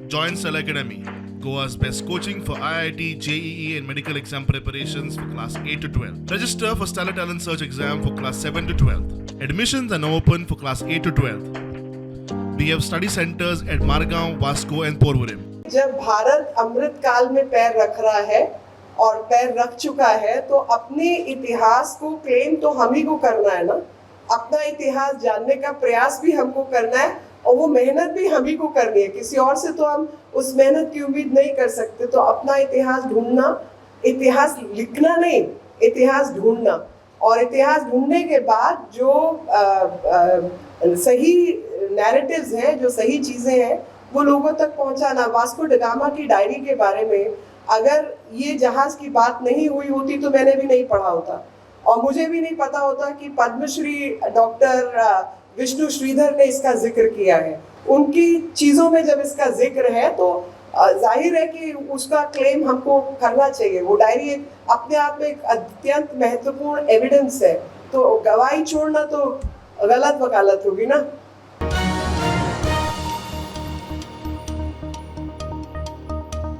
Join Cell Academy, Goa's best coaching for IIT, JEE, and medical exam preparations for class 8 to 12. Register for Stellar Talent Search exam for class 7 to 12. Admissions are now open for class 8 to 12. We have study centers at Margao, Vasco, and Porvorim. जब भारत अमृत काल में पैर रख रहा है और पैर रख चुका है तो अपने इतिहास को क्लेम तो हम ही को करना है ना। अपना इतिहास जानने का प्रयास भी हमको करना है और वो मेहनत भी हम ही को करनी है। किसी और से तो हम उस मेहनत की उम्मीद नहीं कर सकते। तो अपना इतिहास ढूंढना, इतिहास लिखना नहीं, इतिहास ढूंढना, और इतिहास ढूंढने के बाद जो सही नैरेटिव्स हैं, जो सही चीज़ें हैं, वो लोगों तक पहुंचाना। वास्को ड गामा की डायरी के बारे में अगर ये जहाज की बात नहीं हुई होती तो मैंने भी नहीं पढ़ा होता और मुझे भी नहीं पता होता कि पद्मश्री डॉक्टर विष्णु श्रीधर ने इसका जिक्र किया है। उनकी चीज़ों में जब इसका जिक्र है तो जाहिर है कि उसका क्लेम हमको करना चाहिए। वो डायरी अपने आप में एक अत्यंत महत्वपूर्ण एविडेंस है, तो गवाही छोड़ना तो गलत वकालत होगी ना।